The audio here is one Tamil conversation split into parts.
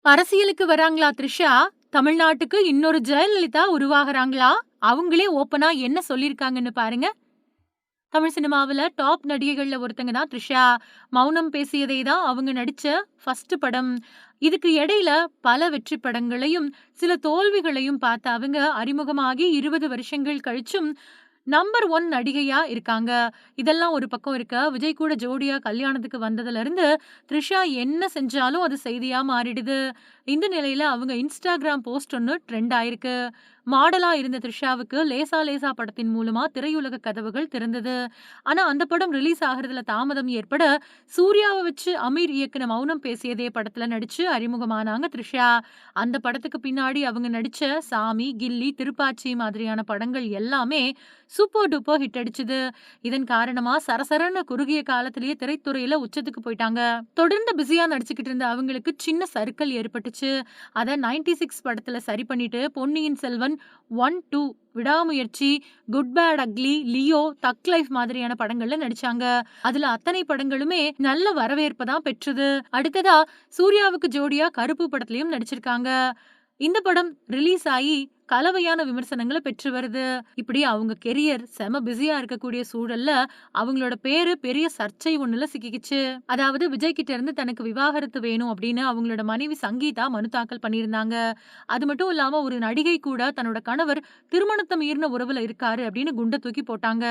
அரசியலுக்கு வராங்களா த்ரிஷா? தமிழ்நாட்டுக்கு இன்னொரு ஜெயலலிதா உருவாகுறாங்களா? அவங்களே ஓப்பனா என்ன சொல்லியிருக்காங்கன்னு பாருங்க. தமிழ் சினிமாவுல டாப் நடிகைகள்ல ஒருத்தங்க தான் த்ரிஷா. மௌனம் பேசியதை தான் அவங்க நடிச்ச ஃபர்ஸ்ட் படம். இதுக்கு இடையில பல வெற்றி படங்களையும், சில தோல்விகளையும் பார்த்த அவங்க அறிமுகமாகி 20 வருஷங்கள் கழிச்சும் நம்பர் 1 நடிகையா இருக்காங்க. இதெல்லாம் ஒரு பக்கம் இருக்க, விஜய் கூட ஜோடியா கல்யாணத்துக்கு வந்ததுலருந்து, த்ரிஷா என்ன செஞ்சாலும் அது செய்தியா மாறிடுது. இந்த நிலையில அவங்க Instagram போஸ்ட் ஒண்ணு ட்ரெண்ட் ஆயிருக்கு. மாடலா இருந்த த்ரிஷாவுக்கு லேசா லேசா படத்தின் மூலமா திரையுலக கதவுகள் திறந்தது. ஆனா அந்த படம் ரிலீஸ் ஆகுறதுல தாமதம் ஏற்பட, சூர்யாவ வச்சு அமீர் இயக்குன மௌனம் பேசியதே படத்துல நடிச்சு அறிமுகமானாங்க த்ரிஷா. அந்த படத்துக்கு பின்னாடி அவங்க நடிச்ச சாமி, கில்லி, திருப்பாச்சி மாதிரியான படங்கள் எல்லாமே சூப்பர் டூப்பர் ஹிட் அடிச்சது. இதன் காரணமா சரசரன்னு குறுகிய காலத்திலேயே திரைத்துறையில உச்சத்துக்கு போயிட்டாங்க. தொடர்ந்து பிஸியா நடிச்சுக்கிட்டு இருந்த அவங்களுக்கு சின்ன சறுக்கல் ஏற்பட்டுச்சு. அத 96 படத்துல சரி பண்ணிட்டு பொன்னியின் செல்வன் 1, 2, விடாமுயற்சி, குட் பேட் அக்லி, லியோ, தக் லைஃப் மாதிரியான படங்கள்ல நடிச்சாங்க. அதுல அத்தனை படங்களுமே நல்ல வரவேற்ப தான் பெற்றது. அடுத்ததா சூர்யாவுக்கு ஜோடியா கருப்பு படத்துலயும் நடிச்சிருக்காங்க. இந்த படம் ரிலீஸ் ஆயி கலவையான விமர்சனங்கள பெற்று வருது. இப்படி அவங்க கெரியர் செம பிஸியா இருக்கக்கூடிய சூழல்ல, அவங்களோட பேரு பெரிய சர்ச்சை ஒண்ணுல சிக்கிக்கிச்சு. அதாவது விஜய் கிட்ட இருந்து தனக்கு விவாகரத்து வேணும் அப்படின்னு அவங்களோட மனைவி சங்கீதா மனு தாக்கல் பண்ணியிருந்தாங்க. அது மட்டும் இல்லாம ஒரு நடிகை கூட தன்னோட கணவர் திருமணத்த மீறின உறவுல இருக்காரு அப்படின்னு குண்ட தூக்கி போட்டாங்க.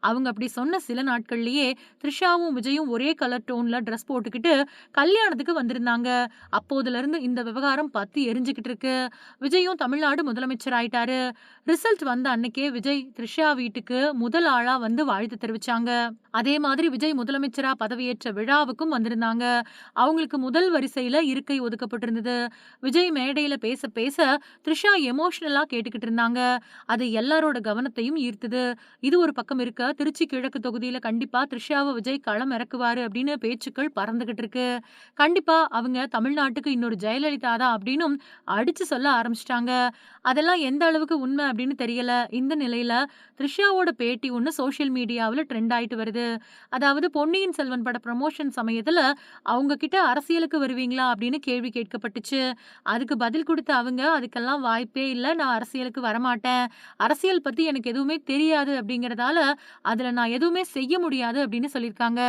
அவங்க அப்படி சொன்ன சில நாட்கள்லயே த்ரிஷாவும் விஜயும் ஒரே கலர் டோன்ல ட்ரெஸ் போட்டுக்கிட்டு கல்யாணத்துக்கு வந்திருந்தாங்க. அப்போதுல இருந்து இந்த விவகாரம் பத்தி எரிஞ்சுகிட்டு இருக்கு. விஜயும் தமிழ்நாடு முதலமைச்சர் ஆயிட்டாரு. ரிசல்ட் வந்த அன்னைக்கே விஜய் த்ரிஷா வீட்டுக்கு முதல் ஆளா வந்து வாழ்த்து தெரிவிச்சாங்க. அதே மாதிரி விஜய் முதலமைச்சரா பதவியேற்ற விழாவுக்கும் வந்திருந்தாங்க. அவங்களுக்கு முதல் வரிசையில இருக்கை ஒதுக்கப்பட்டிருந்தது. விஜய் மேடையில பேச பேச த்ரிஷா எமோஷனலா கேட்டுக்கிட்டு இருந்தாங்க. அது எல்லாரோட கவனத்தையும் ஈர்த்தது. இது ஒரு பக்கம் இருக்க, திருச்சி கிழக்கு தொகுதியில கண்டிப்பா த்ரிஷாவ விஜய் களம் இறக்குவாரு அப்படின்னு பேச்சுக்கள் பறந்துகிட்டு இருக்கு. கண்டிப்பா அவங்க தமிழ்நாட்டுக்கு இன்னொரு ஜெயலலிதா தான் அப்படின்னும் அடிச்சு சொல்ல ஆரம்பிச்சுட்டாங்க. அதெல்லாம் எந்த அளவுக்கு உண்மை அப்படின்னு தெரியல. இந்த நிலையில த்ரிஷாவோட பேட்டி ஒண்ணு சோசியல் மீடியாவுல ட்ரெண்ட் ஆயிட்டு வருது. அதாவது பொன்னியின் செல்வன் பட ப்ரமோஷன் சமயத்துல அவங்க கிட்ட அரசியலுக்கு வருவீங்களா அப்படின்னு கேள்வி கேட்கப்பட்டுச்சு. அதுக்கு பதில் குடுத்த அவங்க, அதுக்கெல்லாம் வாய்ப்பே இல்ல. நான் அரசியலுக்கு வரமாட்டேன். அரசியல் பத்தி எனக்கு எதுவுமே தெரியாது அப்படிங்கிறதால, அதுல நான் எதுவுமே செய்ய முடியாது அப்படின்னு சொல்லியிருக்காங்க.